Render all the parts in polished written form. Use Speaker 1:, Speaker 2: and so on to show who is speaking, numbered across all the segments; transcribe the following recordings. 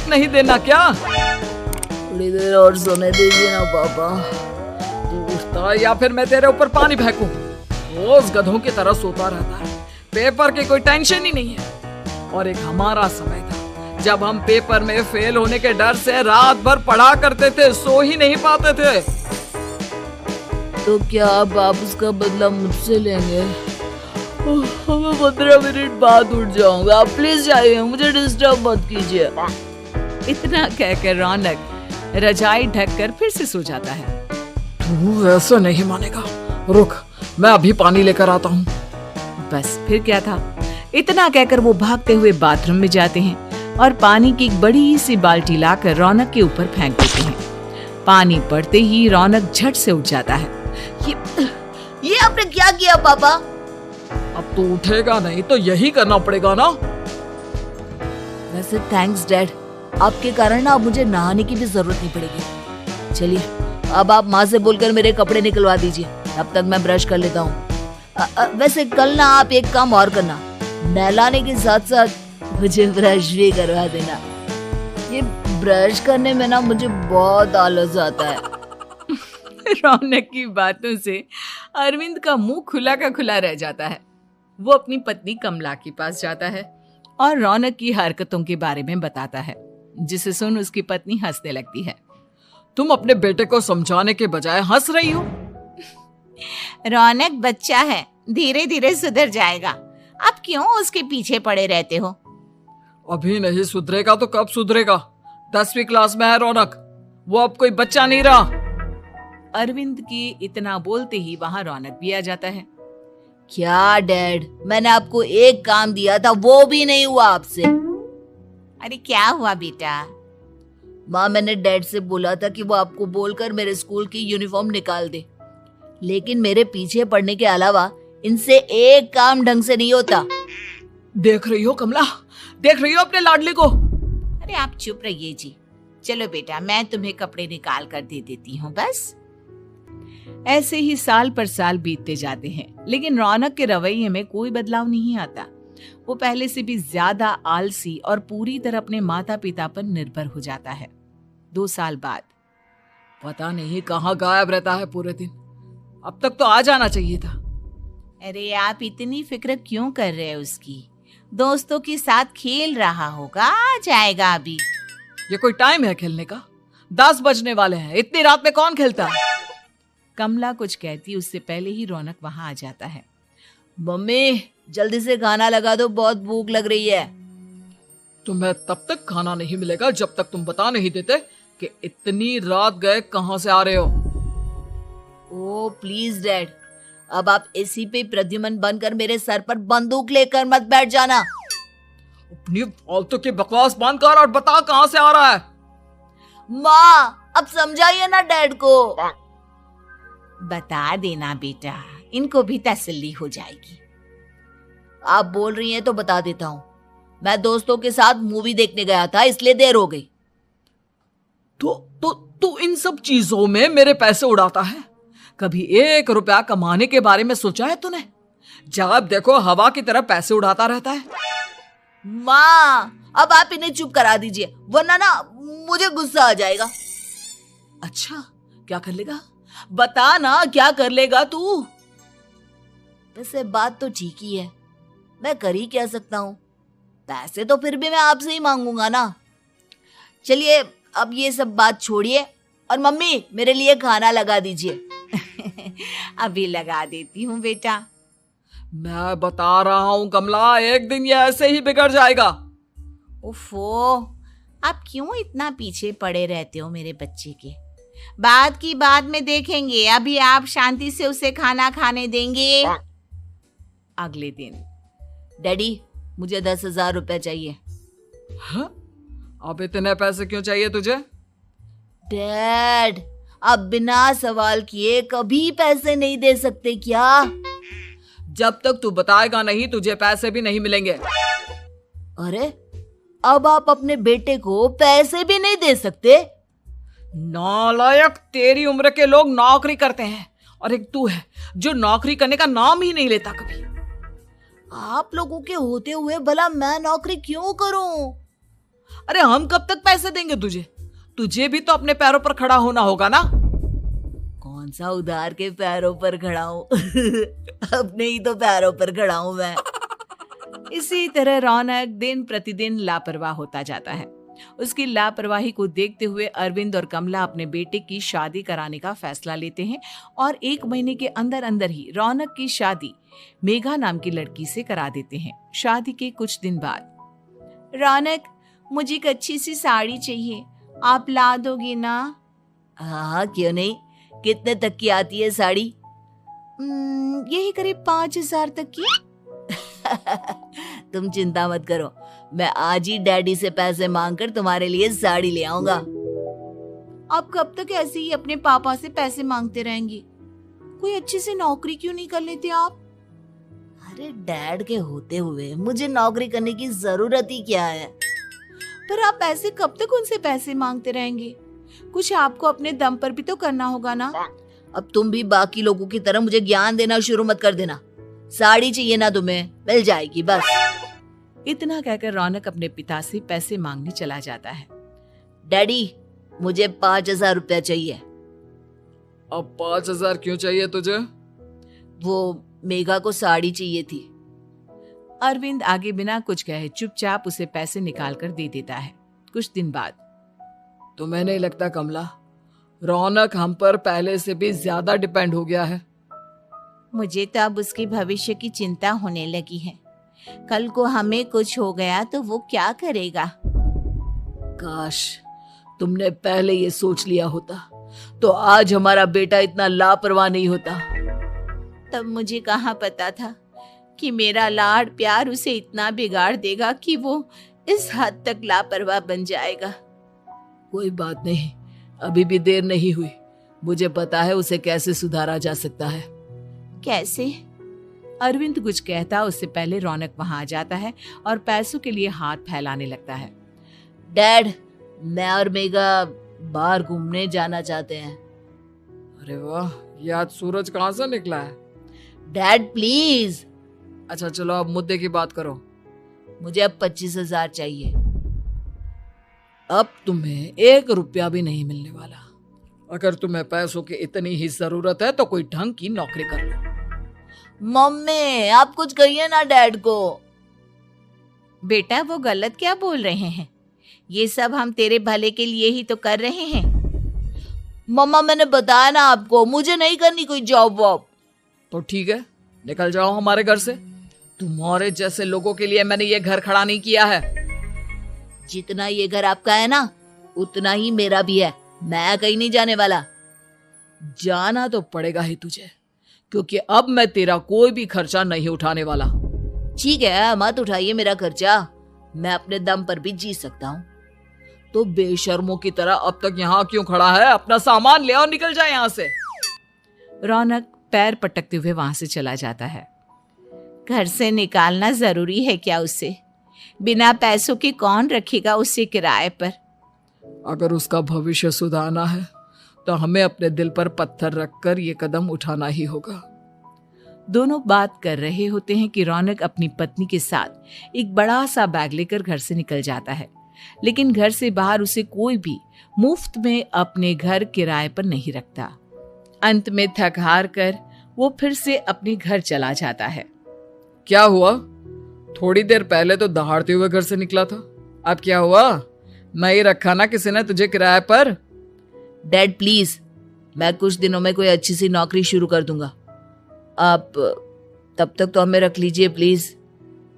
Speaker 1: नहीं देना क्या?
Speaker 2: थोड़ी देर और सोने दीजिए ना पापा।
Speaker 1: तू उठता या फिर मैं तेरे ऊपर पानी फेंकूं? रोज गधों की तरह सोता रहता है, पेपर की कोई टेंशन ही नहीं है। और एक हमारा समय था जब हम पेपर में फेल होने के डर से रात भर पढ़ा करते थे, सो ही नहीं पाते थे।
Speaker 2: तो क्या अब आप उसका बदला मुझसे लेंगे? मैं 15 मिनट बाद उठ जाऊंगा, आप प्लीज जाइए, मुझे डिस्टर्ब मत कीजिए।
Speaker 3: इतना कहकर रौनक रजाई ढककर फिर से सो जाता है।
Speaker 1: तू वैसे नहीं मानेगा, रुक मैं अभी पानी लेकर आता हूँ।
Speaker 3: बस फिर क्या था, इतना कहकर वो भागते हुए बाथरूम में जाते हैं और पानी की एक बड़ी सी बाल्टी लाकर रौनक के ऊपर फेंक देते हैं। पानी पड़ते ही रौनक झट से उठ जाता है।
Speaker 2: ये आपने क्या किया पापा?
Speaker 1: अब तू उठेगा नहीं तो यही करना पड़ेगा ना।
Speaker 2: वैसे थैंक्स डैड, आपके कारण ना अब मुझे नहाने की भी जरूरत नहीं पड़ेगी। चलिए अब आप माँ से बोलकर मेरे कपड़े निकलवा दीजिए, तब तक मैं ब्रश कर लेता हूँ। वैसे कल ना आप एक काम और करना, नहलाने के साथ साथ मुझे ब्रश भी करवा देना। ये ब्रश करने में ना मुझे बहुत आलस आता है।
Speaker 3: रौनक की बातों से अरविंद का मुंह खुला का खुला रह जाता है। वो अपनी पत्नी कमला के पास जाता है और रौनक की हरकतों के बारे में बताता है, जिसे सुन उसकी पत्नी हंसने लगती है।
Speaker 1: तुम अपने बेटे को समझाने के बजाय हंस रही हो।
Speaker 4: रौनक बच्चा है, धीरे धीरे सुधर जाएगा, आप क्यों उसके पीछे पड़े रहते हो?
Speaker 1: अभी नहीं सुधरेगा तो कब सुधरेगा? 10वीं क्लास में है रौनक, वो अब कोई बच्चा नहीं रहा।
Speaker 3: अरविंद की इतना बोलते ही वहां रौनक भी आ जाता है।
Speaker 2: क्या डैड, मैंने आपको एक काम दिया था, वो भी नहीं हुआ आपसे।
Speaker 4: अरे क्या हुआ बेटा?
Speaker 2: माँ, मैंने डैड से बोला था कि वो आपको बोलकर मेरे स्कूल की यूनिफॉर्म निकाल दे, लेकिन मेरे पीछे पड़ने के अलावा इनसे एक काम ढंग से नहीं होता।
Speaker 1: देख रही हो कमला, देख रही हो अपने लाडले को?
Speaker 4: अरे आप चुप रहिए जी। चलो बेटा, मैं तुम्हें कपड़े निकाल कर दे देती हूँ बस।
Speaker 3: ऐसे ही साल पर साल बीतते जाते हैं, लेकिन रौनक के रवैये में कोई बदलाव नहीं आता। वो पहले से भी ज्यादा आलसी और पूरी तरह अपने माता पिता पर निर्भर हो जाता है। 2 साल बाद
Speaker 1: पता नहीं कहाँ गायब रहता है पूरे दिन, अब तक तो आ जाना चाहिए था।
Speaker 4: अरे आप इतनी फिक्र क्यों कर रहे हैं उसकी? दोस्तों के साथ खेल रहा होगा, आ जाएगा अभी।
Speaker 1: ये कोई टाइम है खेलने का? 10 बजने वाले हैं, इतनी रात में कौन खेलता है?
Speaker 3: कमला कुछ कहती उससे पहले ही रौनक वहां आ जाता है।
Speaker 2: मम्मी जल्दी से खाना लगा दो, बहुत भूख लग रही है।
Speaker 1: तुम्हें तब तक खाना नहीं मिलेगा जब तक तुम बता नहीं देते कि इतनी रात गए कहाँ से आ रहे हो।
Speaker 2: ओ प्लीज डैड, अब आप एसी पे प्रद्युमन बनकर मेरे सर पर बंदूक लेकर मत बैठ जाना।
Speaker 1: अपनी फालतू की बकवास बंद कर और बता कहाँ से आ रहा है।
Speaker 2: माँ अब समझाइए ना डैड को।
Speaker 4: बता देना बेटा, इनको भी तसल्ली हो जाएगी।
Speaker 2: आप बोल रही हैं तो बता देता हूँ, मैं दोस्तों के साथ मूवी देखने गया था, इसलिए देर हो गई।
Speaker 1: तो इन सब चीजों में मेरे पैसे उड़ाता है। कभी 1 रुपया कमाने के बारे में सोचा है तूने? जब देखो हवा की तरह पैसे उड़ाता रहता है।
Speaker 2: माँ अब आप इन्हें चुप करा दीजिए, वरना ना मुझे गुस्सा आ जाएगा।
Speaker 1: अच्छा क्या कर लेगा? बता ना क्या कर लेगा तू?
Speaker 2: वैसे बात तो ठीक ही है, मैं कर ही क्या सकता हूँ। पैसे तो फिर भी मैं आपसे ही मांगूंगा ना। चलिए अब ये सब बात छोड़िए और मम्मी मेरे लिए खाना लगा दीजिए।
Speaker 4: अभी लगा देती हूँ बेटा।
Speaker 1: मैं बता रहा हूँ कमला, एक दिन ये ऐसे ही बिगड़ जाएगा।
Speaker 4: ओफो, आप क्यों इतना पीछे पड़े रहते हो मेरे बच्चे के? बाद की बात में देखेंगे, अभी आप शांति से उसे खाना खाने देंगे।
Speaker 3: अगले दिन
Speaker 2: डैडी मुझे 10,000 रुपए चाहिए।
Speaker 1: हाँ? अब इतने पैसे क्यों चाहिए तुझे?
Speaker 2: डैड आप बिना सवाल किए कभी पैसे नहीं दे सकते क्या?
Speaker 1: जब तक तू बताएगा नहीं तुझे पैसे भी नहीं मिलेंगे।
Speaker 2: अरे अब आप अपने बेटे को पैसे भी नहीं दे सकते?
Speaker 1: नालायक, तेरी उम्र के लोग नौकरी करते हैं और एक तू है जो नौकरी करने का नाम ही नहीं लेता कभी।
Speaker 2: आप लोगों के होते हुए भला मैं नौकरी क्यों करूं?
Speaker 1: अरे हम कब तक पैसे देंगे तुझे? तुझे भी तो अपने पैरों पर खड़ा होना होगा ना।
Speaker 2: कौन सा उधार के पैरों पर खड़ा हूँ? अपने ही तो पैरों पर खड़ा हूँ मैं।
Speaker 3: इसी तरह रौनक दिन प्रतिदिन लापरवाह होता जाता है। उसकी लापरवाही को देखते हुए अरविंद और कमला अपने बेटे की शादी कराने का फैसला लेते हैं और 1 महीने के अंदर अंदर ही रौनक की शादी मेघा नाम की लड़की से करा देते हैं। शादी के कुछ दिन बाद,
Speaker 4: रौनक, मुझे एक अच्छी सी साड़ी चाहिए, आप ला दोगे ना?
Speaker 2: हाँ, क्यों नहीं। कितने तक की आती है साड़ी?
Speaker 4: यही करीब 5,000 तक की।
Speaker 2: तुम चिंता मत करो, मैं आज ही डैडी से पैसे मांगकर तुम्हारे लिए साड़ी ले आऊंगा।
Speaker 4: आप कब तक ऐसे ही अपने पापा से पैसे मांगते रहेंगे? कोई अच्छी सी नौकरी क्यों नहीं कर लेते आप?
Speaker 2: अरे डैड के होते हुए मुझे नौकरी करने की जरूरत ही क्या है?
Speaker 4: पर आप ऐसे कब तक उनसे पैसे मांगते रहेंगे? कुछ आपको अपने दम पर भी तो करना होगा ना।
Speaker 2: अब तुम भी बाकी लोगों की तरह मुझे ज्ञान देना शुरू मत कर देना। साड़ी चाहिए ना तुम्हें, मिल जाएगी बस।
Speaker 3: इतना कहकर रौनक अपने पिता से पैसे मांगने चला जाता है।
Speaker 2: डैडी, मुझे 5,000 रुपया चाहिए।
Speaker 1: अब 5,000 क्यों चाहिए तुझे?
Speaker 2: वो मेघा को साड़ी चाहिए थी।
Speaker 3: अरविंद आगे बिना कुछ कहे चुपचाप उसे पैसे निकाल कर दे देता है। कुछ दिन बाद,
Speaker 1: तुम्हें नहीं लगता कमला, रौनक हम पर पहले से भी ज्यादा डिपेंड हो गया है?
Speaker 4: मुझे तो अब उसके भविष्य की चिंता होने लगी है। कल को हमें कुछ हो गया तो वो क्या करेगा?
Speaker 2: काश तुमने पहले ये सोच लिया होता तो आज हमारा बेटा इतना लापरवाह नहीं होता।
Speaker 4: तब मुझे कहाँ पता था कि मेरा लाड प्यार उसे इतना बिगाड़ देगा कि वो इस हद तक लापरवाह बन जाएगा।
Speaker 2: कोई बात नहीं, अभी भी देर नहीं हुई। मुझे पता है उसे कैसे सुधारा जा सकता है।
Speaker 4: कैसे?
Speaker 3: अरविंद कुछ कहता उससे पहले रौनक वहां आ जाता है और पैसों के लिए हाथ फैलाने लगता है।
Speaker 2: डैड, मैं और मेघा बाहर घूमने जाना चाहते हैं।
Speaker 1: अरे वाह, ये आज सूरज कहाँ से निकला है?
Speaker 2: Dad please.
Speaker 1: अच्छा चलो अब मुद्दे की बात करो।
Speaker 2: मुझे अब 25,000 चाहिए।
Speaker 1: अब तुम्हें 1 रुपया भी नहीं मिलने वाला। अगर तुम्हें पैसों की इतनी ही जरूरत है तो कोई ढंग की नौकरी कर लो।
Speaker 2: मम्मी, आप कुछ कहिए ना डैड को।
Speaker 4: बेटा, वो गलत क्या बोल रहे हैं? ये सब हम तेरे भले के लिए ही तो कर रहे हैं।
Speaker 2: मम्मा, मैंने बताया ना आपको, मुझे नहीं करनी कोई जॉब वॉब।
Speaker 1: तो ठीक है, निकल जाओ हमारे घर से। तुम्हारे जैसे लोगों के लिए मैंने ये घर खड़ा नहीं किया है।
Speaker 2: जितना ये घर आपका है ना, उतना ही मेरा भी है। मैं कहीं नहीं जाने वाला।
Speaker 1: जाना तो पड़ेगा ही तुझे, क्योंकि अब मैं तेरा कोई भी खर्चा नहीं उठाने वाला।
Speaker 2: ठीक है, मत उठाइए मेरा खर्चा, मैं अपने दम पर भी जी सकता हूँ।
Speaker 1: तो बेशर्मों की तरह अब तक यहाँ क्यों खड़ा है? अपना सामान ले और निकल जाए यहाँ से।
Speaker 3: रौनक पैर पटकते हुए वहां से चला जाता है।
Speaker 4: घर से निकालना जरूरी है क्या उसे? बिना पैसों के कौन रखेगा उसे किराए पर?
Speaker 1: अगर उसका भविष्य सुधारना है तो हमें अपने दिल पर पत्थर रखकर ये कदम उठाना ही होगा।
Speaker 3: दोनों बात कर रहे होते हैं कि रौनक अपनी पत्नी के साथ एक बड़ा सा बैग लेकर घर से निकल जाता है, लेकिन घर से बाहर उसे कोई भी मुफ्त में अपने घर किराए पर नहीं रखता। अंत में थक हार कर वो फिर से अपने घर चला जाता है।
Speaker 1: क्या हुआ? थोड़ी देर पहले तो दहाड़ते हुए घर से निकला था, अब क्या हुआ? नहीं रखा ना किसी ने तुझे किराए पर?
Speaker 2: डैड प्लीज, मैं कुछ दिनों में कोई अच्छी सी नौकरी शुरू कर दूंगा। आप तब तक तो हमें रख लीजिए प्लीज।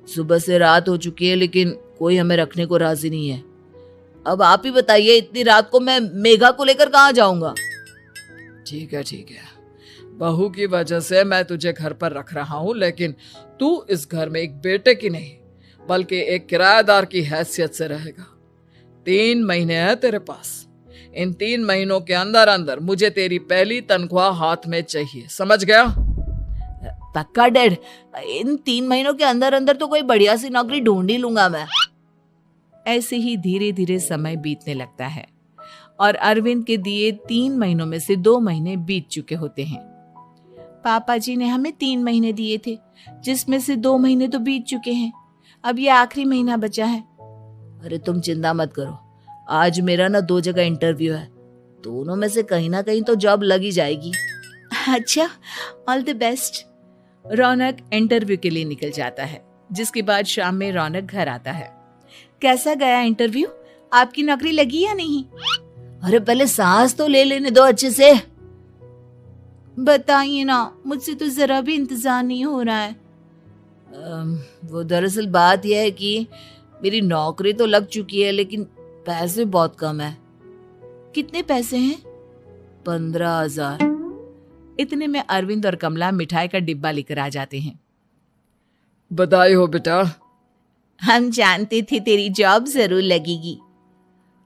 Speaker 2: सुबह से रात हो चुकी है लेकिन कोई हमें रखने को राजी नहीं है। अब आप ही बताइए, इतनी रात को मैं मेघा को लेकर कहाँ जाऊंगा?
Speaker 1: ठीक है, बहू की वजह से मैं तुझे घर पर रख रहा हूँ, लेकिन तू इस घर में एक बेटे की नहीं बल्कि एक किराएदार की हैसियत से रहेगा। 3 महीने है तेरे पास। इन 3 महीनों के अंदर अंदर मुझे तेरी पहली तनख्वाह हाथ में चाहिए, समझ गया?
Speaker 2: पक्का डैड, इन 3 महीनों के अंदर अंदर तो कोई बढ़िया सी नौकरी ढूंढ ही लूंगा मैं।
Speaker 3: ऐसे ही धीरे धीरे समय बीतने लगता है और अरविंद के दिए 3 महीनों में से 2 महीने बीत चुके होते हैं।
Speaker 4: पापा जी ने हमें 3 महीने दिए थे, जिसमें से 2 महीने तो बीत चुके हैं। अब ये आखिरी महीना बचा है।
Speaker 2: अरे तुम चिंता मत करो, आज मेरा ना 2 जगह इंटरव्यू है, दोनों में से कहीं ना कहीं तो जॉब लग ही जाएगी।
Speaker 3: अच्छा, all the best. Raunak interview के लिए निकल जाता है, जिसके बाद शाम में रौनक घर आता है। कैसा गया इंटरव्यू? आपकी नौकरी लगी या नहीं?
Speaker 2: अरे पहले सांस तो ले लेने दो अच्छे से।
Speaker 4: बताइए ना, मुझसे तो जरा भी इंतजार नहीं हो रहा है।
Speaker 2: वो दरअसल बात यह है कि मेरी नौकरी तो लग चुकी है, लेकिन पैसे बहुत कम है।
Speaker 3: कितने पैसे हैं?
Speaker 2: 15,000।
Speaker 3: इतने में अरविंद और कमला मिठाई का डिब्बा लेकर आ जाते हैं।
Speaker 1: बधाई हो बेटा।
Speaker 4: हम जानते थे तेरी जॉब जरूर लगेगी।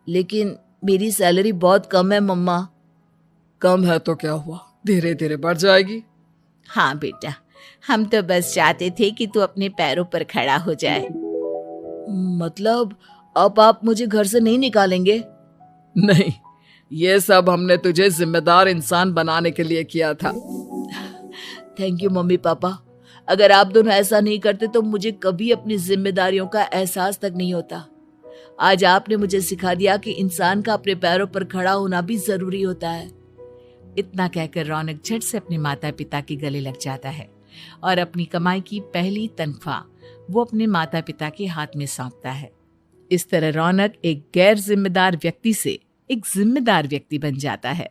Speaker 2: लेकिन मेरी सैलरी बहुत कम है मम्मा।
Speaker 1: कम है तो क्या हुआ, धीरे धीरे बढ़ जाएगी।
Speaker 4: हाँ बेटा, हम तो बस चाहते थे कि तू अपने पैरों पर खड़ा हो जाए।
Speaker 2: मतलब अब आप मुझे घर से नहीं निकालेंगे?
Speaker 1: नहीं, ये सब हमने तुझे जिम्मेदार इंसान बनाने के लिए किया था।
Speaker 2: Thank you mummy papa. अगर आप दोनों ऐसा नहीं करते तो मुझे कभी अपनी जिम्मेदारियों का एहसास तक नहीं होता। आज आपने मुझे सिखा दिया कि इंसान का अपने पैरों पर खड़ा होना भी जरूरी होता है।
Speaker 3: इतना कहकर रौनक झट से अपने माता पिता के गले लग जाता है और अपनी कमाई की पहली तनख्वाह वो अपने माता पिता के हाथ में सौंपता है। इस तरह रौनक एक गैर जिम्मेदार व्यक्ति से एक जिम्मेदार व्यक्ति बन जाता है।